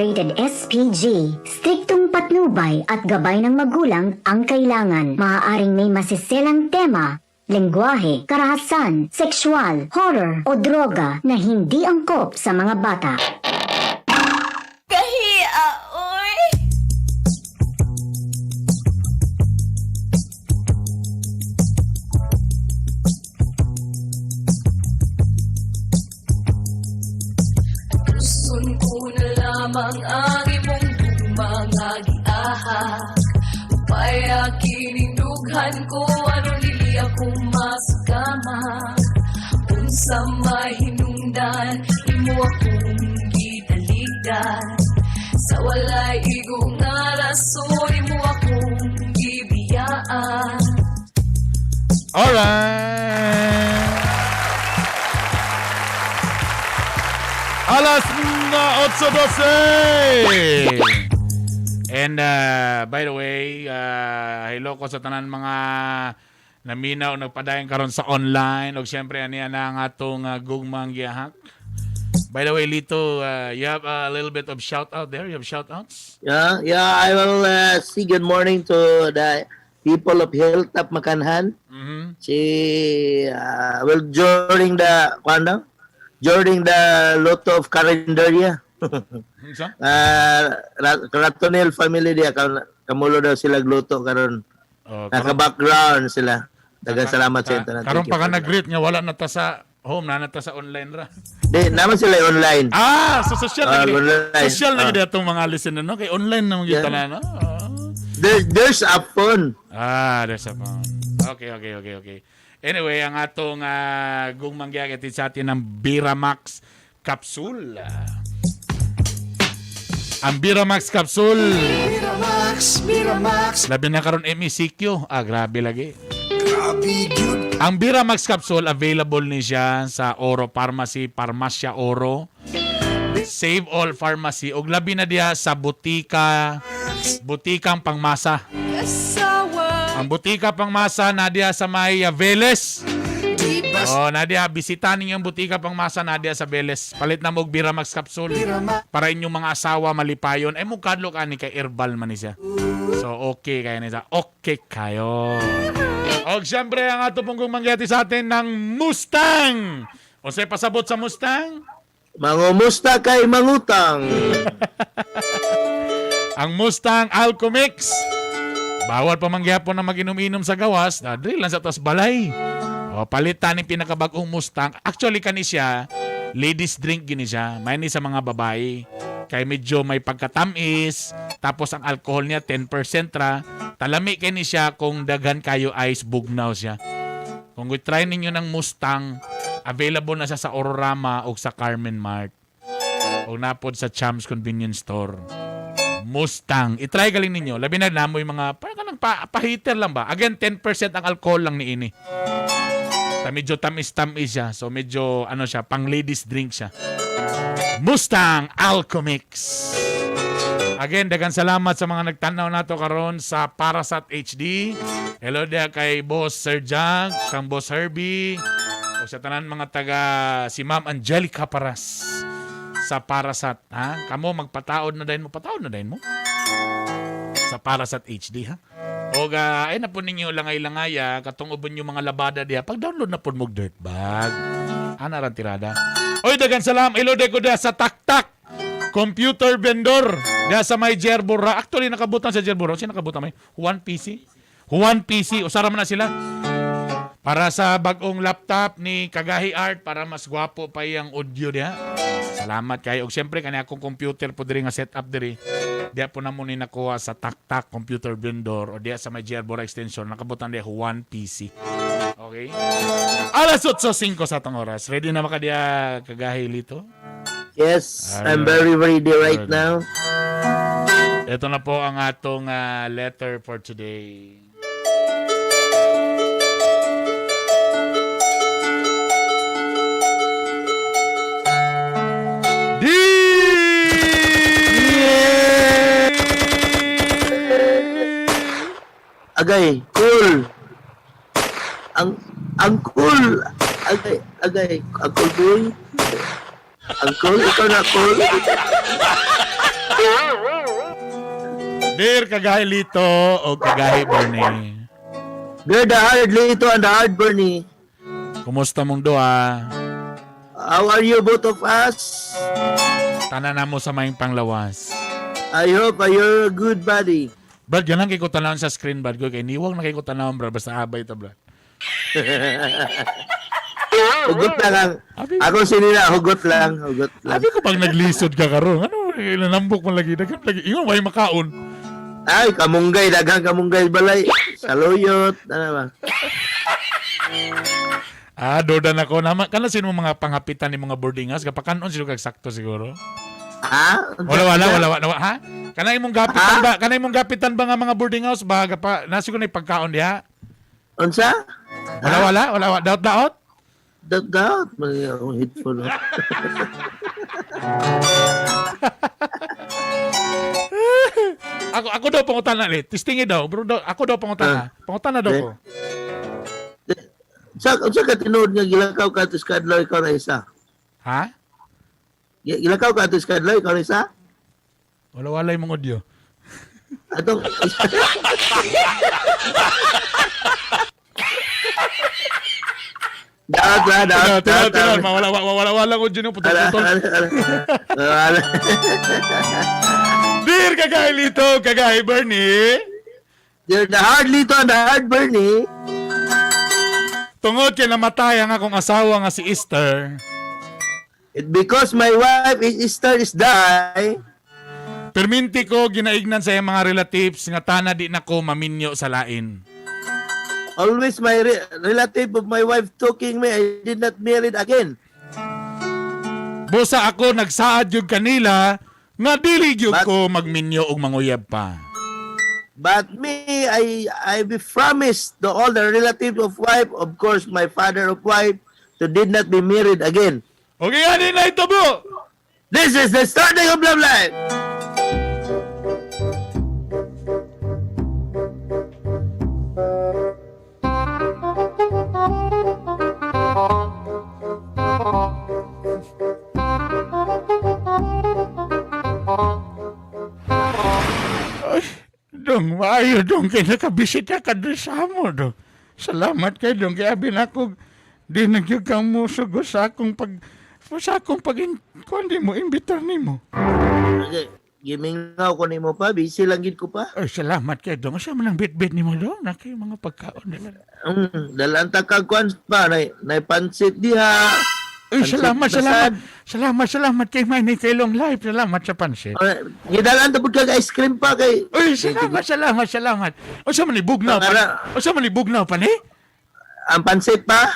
rated SPG. Striktong patnubay at gabay ng magulang ang kailangan. Maaaring may masiselang tema, lengguwahe, karahasan, sexual, horror o droga na hindi angkop sa mga bata. Kahiya, oy! Gusto ko na lamang ang imong bumangagiaha Upaya kinindughan ko ano nili akong masukama Unsa mahinungdan imo akong gitaligdan Sa walay igong nga rason imo akong gibiyaan Alright! Alas na 8:12! And by the way, hello ko sa tanan mga naminaw nagpadayon karon sa online o siyempre aniya na ang atong gugmang gihak. By the way, Lito, you have a little bit of shout out there. You have shout outs? Yeah, I will say good morning to the people of Hilltop, Makanhan. Mm-hmm. Well, during the Lotto of Carinderia. Sa? Ratonel family dia kamulo daw sila gluto karon. Naka-background sila. Daghang salamat sa internet. Karon pa ka nag-greet nga wala na ta sa home, na ta sa online ra. Di naman sila online. So social na online. social na gid atong mga listener no kay online na gyud tanan no. There's a phone. There's a phone. Okay. Anyway, ang atong gugmang gyagit sa atin ng Biramax Capsule. Ang Biramax Capsule. Biramax. Labi na karon MECQ. Grabe lagi. Grabe, good. Ang Biramax Capsule available ni siya sa Oro Pharmacy, Parmasya Oro, Save All Pharmacy ug labi na diha sa butikang pangmasa. Ang butika pangmasa na diha sa may Veles. Nadia, bisita ninyo ang butika pangmasa na diha sa Veles. Palit na mo og Biramax Capsule para inyong mga asawa malipayon. Ay mo kadlo ka ni kay herbal man ni siya. So okay kayo niya. Okay kayo. Og siyempre ang ato pong mangyati sa atin ng Mustang. O say pasabot sa Mustang? Mangumusta kay mangutang. Ang Mustang Alcomix. Bawal pa mangyapon na mag-inom-inom sa gawas. Dili lang sa tas balay. Palitan ng pinakabagong Mustang. Actually kani siya, ladies drink gini siya. May ni sa mga babae. Kaya medyo may pagkatamis. Tapos ang alcohol niya 10% ra. Talami kani siya kung daghan kayo ice bugnaw siya. Kung try ninyo ng Mustang, available na siya sa Ororama o sa Carmen Mart. O napod sa Champs Convenience Store. Mustang. I-try galing ninyo. Labi na namoy mga parang pa-heater lang ba? Again, 10% ang alcohol lang ni ini. Medyo tamis-tamis siya. So medyo siya, pang ladies drink siya. Mustang Alcomix. Again, daghang salamat sa mga nagtanaw nato karon sa Parasat HD. Hello dia kay Boss Sir Jack, kang Boss Herbie, o sa tanan mga taga si Ma'am Angelica Paras sa Parasat, ha? Kamo magpataod na din mo, sa Parasat HD, ha? O ay na po ninyo langay-langaya, katong ubon yung mga labada diha, pag-download na po mo Dirtbag. Ran tirada. Oy, dagan salam, ilode ko diha sa Taktak Computer Vendor. Diha sa may Jerbura. Actually, nakabutan sa Jerbura. Sino nakabutan may? Juan PC. Usara man na sila. Para sa bagong laptop ni Kagahi Art, para mas gwapo pa yung audio diha. Salamat kayo. Og siyempre, kanya akong computer po diri nga setup diri. Diya po na muna nakuha sa Taktak Computer Vendor o diya sa may Jerbora Extension. Nakabutan diya Juan PC. Okay? Alas 8:05 sa atong oras. Ready na ba ka diya Kagahi Lito? Yes, I'm very ready right now. Ito na po ang atong letter for today. Agay, cool. Ang cool. Agay, ang cool boy. Ang cool, ikaw na cool. Dear Kagahi Lito o Kagahi Bernie. Dear the hard Lito and the hard Bernie. Kumusta mong duha? How are you, both of us? Tanan na mo sa maing panglawas. I hope you're a good buddy. Brad, ganang kay ko tanawon sa screen, Brad. Kay niwang na kay ko tanawon, Brad. Basta abay ito, Brad. Hugot lang ang... Ako sinina, hugot lang. Hugot lang. Sabi ko pag naglisod ka karon, ano, nanambok mo lagi. Dagan lagi. Ingon, may makaon. Ay, kamunggay, daghang kamunggay balay. Saluyot, ano ba? Dodan ako naman. Kana sino mga pangapitan ni mga boarding house? Kapag kanon sila kagsakto siguro. Ha? Wala. Ha? Kanay mong gapitan ba? Kanay mong gapitan ba nga mga boarding house? Baga pa, nasi ko na ipagkaon diha. Unsa? Wala. Daot. Daot. Mali akong headphone. Ako daw pangutana ni. Tistingi daw. Bro, ako daw pangutana. Pangutana daw ko. Unsa ka tinuod nga gilakaw ka atus kadlaw ikaw na isa? Ha? Gilakaw ka atus kadlaw ikaw na isa? Wala yung mga audio. Atong Daot. Tinuod. Wala ko dyan yung putol-putol. Dear Kagahi Lito, Kagahi Bernie. Dear the hard Lito and the hard Bernie. Tungod kay namatay ang akong asawa nga si Esther. It because my wife Esther is die. Perminti ko ginaignan sa iyang mga relatives nga tana di nako maminyo sa lain. Always my relative of my wife talking me, I did not married again. Busa ako nagsaad yun kanila nga dili gyud ko magminyo og manguyab pa. But me, I be promised to all the relatives of wife, of course, my father of wife, to did not be married again. Okay, ani na ito bro. This is the starting of love life. Dong, maayo dong kay nakabisita ka doon sa amo dong. Salamat kay dong kay abin ako di nagyug kang musugo sa akong kundi mo imbitar nimo. Okay. Gimingaw ko nimo pa, busy lang gid ko pa. Ay, salamat kay dong. Asa man ang bit-bit nimo dong? Nakay mga pagkaon nila. Dalan ta kag kwan pa, nay pansit diha. Ay, Pansit salamat. basad. Salamat kay Manny kay Long Life. Salamat sa pansit. Gidalan ta pud kag ice cream pa kay. Uy, salamat. O sa manibugnaw pa ni? Ang pansit pa.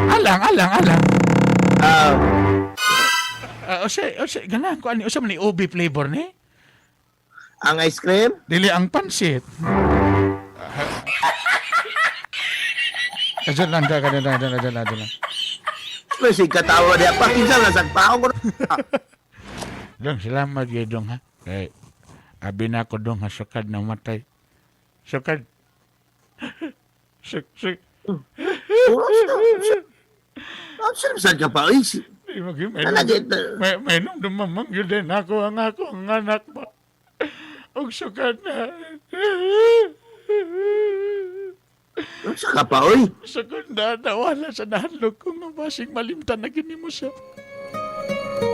Alang. Ah, O siya, ganang ko ani. O sa mani OB flavor ni? ang ice cream. Dili ang pansit. Kadyan lang. Kasi katawa diha pa kinsa na sagpaon ko. Dong, salamat kay dong ha. Kay abi na ko dong ha sukad na matay. Sukad. Suk. Saan ka pa? Ay, May nung dumamang yun din ako ang anak ba. Og sukad na. saan ka pa? Uy, Sukad na nawala sa nahandog ko nga basing malimtan na gini mo siya.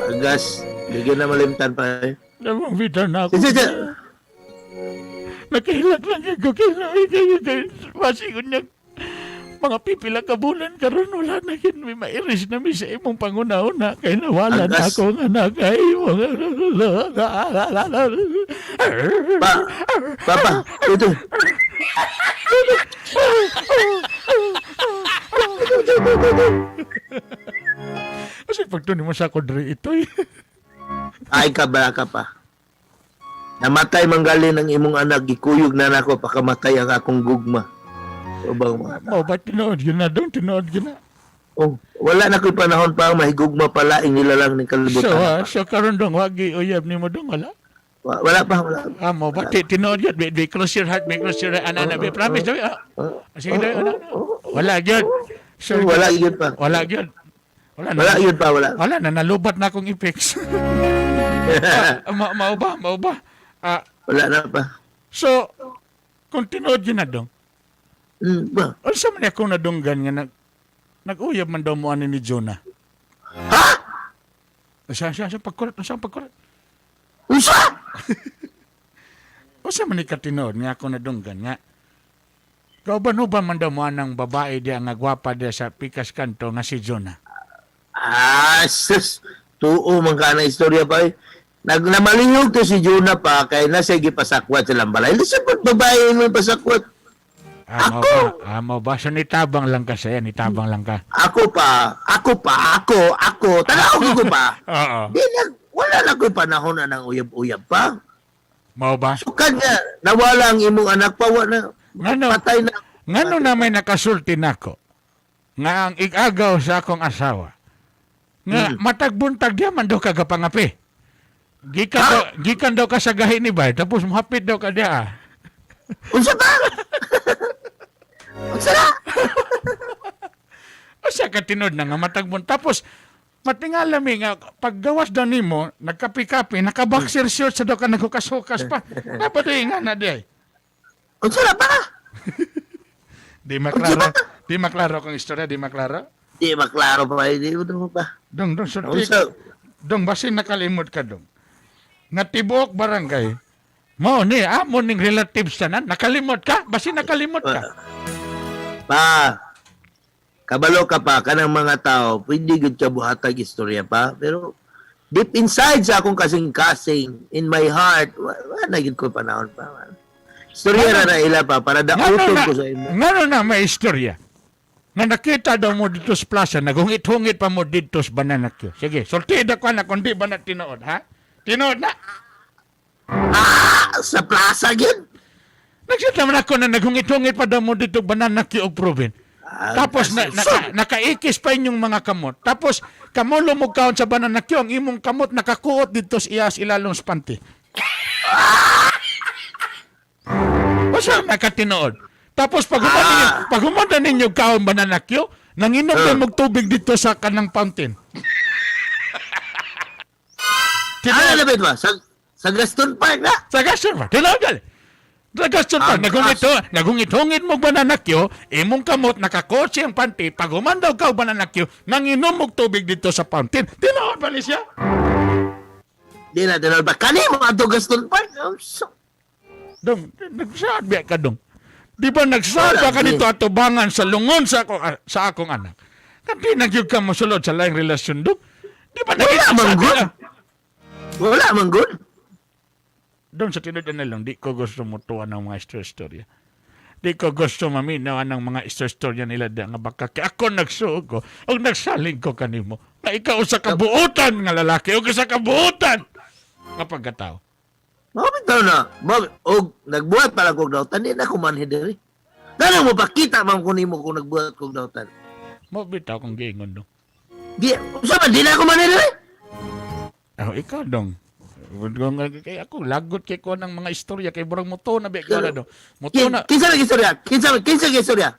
agas. Bigyan na malimtan pa eh. Namang bitar na ako. Sige. Nakahilak lang ako kayo. Basing niya. Mga pipila ka bulan karon wala na kin may mairis na mi sa imong panguna-una kay nawala na Agas. ako nga nagay mo. Papa, ito. Kasi pagtunin mo sa kodre ito Ay, kabala ka pa. Namatay manggali ng imong anak, gikuyog na nako pakamatay ang akong gugma. O bang mga Mo ba't tinood yun na doon? Tinood yun na. Oh, wala na ko'y panahon pa mahigugma pala nila lang ng kalibutan. So karon dong wagi uyab ni mo dong wala. Wala pa. Mo ba't tinood yun? May cross your heart, may cross your heart. Ana, promise daw. Sige daw. Wala yun. So, Wala yun pa. Wala yun. Wala yun pa, wala. Wala na, nalubat na akong i-fix. Mao ba? Mao ba? Wala na pa. So, kung tinood yun na dong, Ba? unsa man ako nadunggan nga nag-uyab man daw mo ani ni Jonah. Ha? Siya pagkurat. Usa? Unsa man ni katinood nga ako nadunggan nga kauban-uban man daw mo anang babae diya nga gwapa diya sa pikas kanto nga si Jonah. Sus. Tuo man ka na istorya pa eh. Namalingog to si Jonah pa kay nasa gipasakwat silang balay. Lisa po babae mo pasakwat. Mo ba? So nitabang lang ka saya, nitabang lang ka. Ako. Tanaw ko pa. Oo. Wala na ko panahon na ng uyab-uyab pa. Mo ba? So kanya, nawala ang imong anak pa, wala Ngano? patay na. Ngano na may nakasulti nako nga ang igagaw sa akong asawa nga matagbuntag diya man daw kagapangapi. Gikan daw ka sa gahi ni bay tapos mahapit daw ka diya. Unsa ba? Unsa na? O siya katinod na nga matagbun. Tapos matingala mi nga paggawas daw nimo nagkapi-kapi naka-boxer shorts sa daw ka nagkukasukas pa. Dapat nga na diay. Unsa na ba? Di maklaro kang istorya, di maklaro. Di maklaro pa, hindi mo pa. Dong, sulti. Unsa? Dong, basin nakalimot ka, dong. Nga tibuok barangay, mo ni, mo ning relatives na nakalimot ka? Basin nakalimot ka? Pa, kabalo ka pa, kanang mga tao, pwede gud ka buhatag istorya pa, pero deep inside sa akong kasing-kasing, in my heart, wala gid ko panahon pa. Istorya na ila pa, para dauton ko sa imo. Ngano na may istorya? Nga nakita daw mo dito sa plaza, naghungit-hungit pa mo dito sa Banana Q. Sige, sultida ko na kung di ba na tinood, ha? Tinood na? Sa plaza gid. Nagsita man ako na naghungit-hungit pa daw mo dito Banana Q og proven. Tapos nakaikis pa inyong mga kamot. Tapos kamulo mo kaon sa Banana Q, ang imong kamot nakakuot dito sa iyas ilalong sa panty. O siya nakatinood. Tapos pag humanda ninyo kaon Banana Q, nanginom kayo magtubig dito sa kanang fountain. Ano na ba? Sa Gaston Park na? Sa Gaston Park. Tinood gali. Sa Gaston Park. Nagungit-hungit mo Banana Q, imong kamot nakakotse ang panty, pag humandaw ka Banana Q, nanginom mo tubig dito sa fountain. Tinood ba ni siya? Di na tinol ba? Kanimo ato Gaston Park? Dong, nagsabi ka dong. Di ba nagsabi ka dito atubangan sa lungon sa akong anak? Kasi nagyug ka mo sulod sa laing relasyon dong. Di ba Wala man good. Doon sa tinudan na lang, di ko gusto mo tuwa ng mga istorya. Di ko gusto maminaw ng mga istorya nila nga baka kaya ako nagsuog ko o nagsaling ko kanimo na ikaw sa kabuutan nga lalaki o sa kabuutan nga pagkatao. Mabit daw na. Og nagbuhat pala kong dautan, di na kumanhi diri. Dala mo pakita man ko nimo kung nagbuhat kong dautan. Mo bitaw kong giingon dong. Di, sama, di na kumanhi diri. Ikaw dong. Kay ako lagot kay ko ng mga istorya kay burang moto na biya ka dong. Moto na. Kinsa lagi istorya? Kinsa istorya?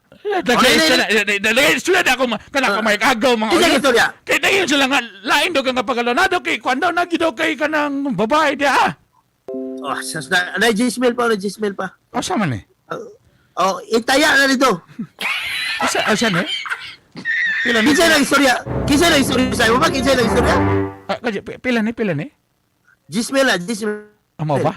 Dali istorya na ako kana ka may agaw mga Kinsa istorya? Kay dayon sila nga lain daw nga pagalonado kay kuando na gidaw kay kanang babae dia. Oh, sas na Gismel pa. Asa man eh? Itaya na dito. Asa na? Pila Kinsa lang istorya? Kinsa lang istorya sa imo? Kinsa lang istorya? Pila ni? Gismel. Amo ba?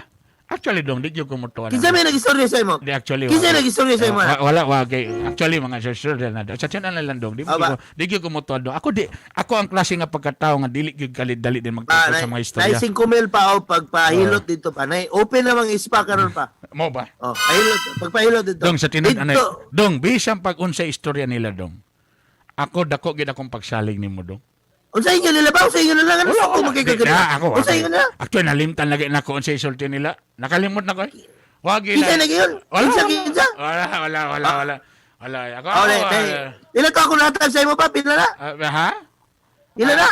Actually dong, di ko mo tuwa. Kinsa may nag-istorya sa imo? Di actually. Kinsa nag-istorya sa imo? Wala kay actually mga istorya na. Sa tiyan na lang dong. Di ko mo tuwa dong. Ako ang klase nga pagkatao nga dili gyud dali din magtuto sa mga istorya. Nay 5,000 pa o pagpahilot dito pa. Nay open namang ispa karon pa. Mo ba? Pagpahilot dito. Dong sa tinud anay. Dong bisan pag unsa istorya nila dong. Ako dako gid akong pagsalig nimo dong. Unsa inyo nila ba? Unsa inyo nila? Ano sa ako magkikagana? Unsa inyo nila? Actually, nalimtan lagi na ko unsa isulti nila. Nakalimot na ko. Wag Kinsa lagi yun? Kinsa? Wala. Ako. Ilan ka ako natag sa imo pa? Pila na? Ha? Pila na?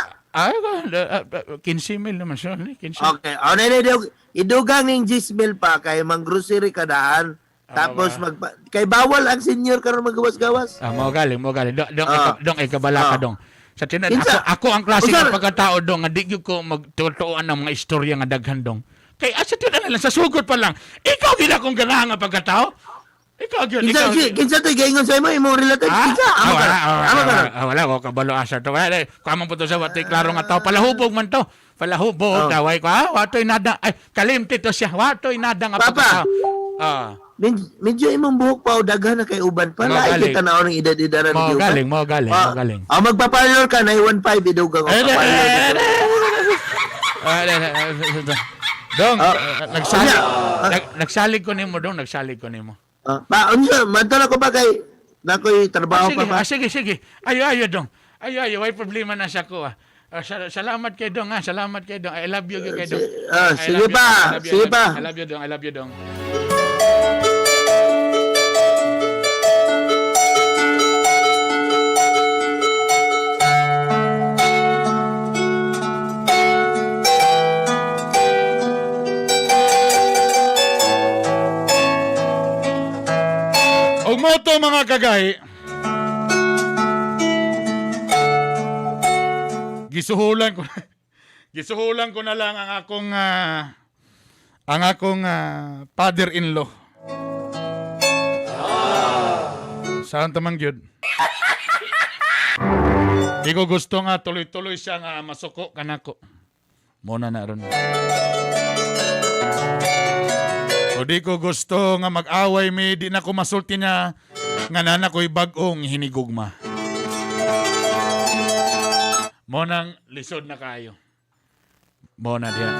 15,000 naman siya. 15. Okay. Idugang ng 10,000 pa kay mang-grocery kadaan. Tapos kay bawal ang senior karon magawas-gawas. Mo galing. Dong ikabala ka dong. Sa tinan, Kinsa? ako ang klase Usa- ng pagkatao dong, nga di gyud ko magtutuan ng mga istorya nga daghan dong. Kay sa tinan lang, sa sugod pa lang, ikaw gila kong ganahan nga pagkatao? Ikaw gyud, ikaw. Kinsa to gaingon sa imo imong relative? Kinsa? Wala ko kabalo asa to. Wala, kamang po to sa watoy klaro nga tao. Palahubog man to. Palahubog, daway ko. Watoy nada. Ay, kalimti to siya. Watoy nada nga Papa. pagkatao. Medyo imong buhok pa o daghan na kay uban pa. Mo Lain galing. kita na ng edad-edaran Mo di uban. galing. Magpa-parlor ka na 1.5 idugang Eh, Dong, nagsalig ko nimo dong, nagsalig ko nimo. Pa unsa man ko ba kay nakoy trabaho Sige, pa ba? sige. Ayo dong. Ayo, may problema na sa ko. Salamat kay dong, salamat kay dong. I love you kay dong. Sige pa, sige pa. I love you dong. Og mo to mga kagay. Gisuhulan ko na lang ang akong father-in-law. Saan tamang gyud? Di ko gusto nga tuloy-tuloy siya nga masuko kanako. Muna na ron. O di ko gusto nga mag-away mi, di na ko masulti niya nga nana ko'y bagong hinigugma. Mo nang lisod na kayo. Mo na diyan.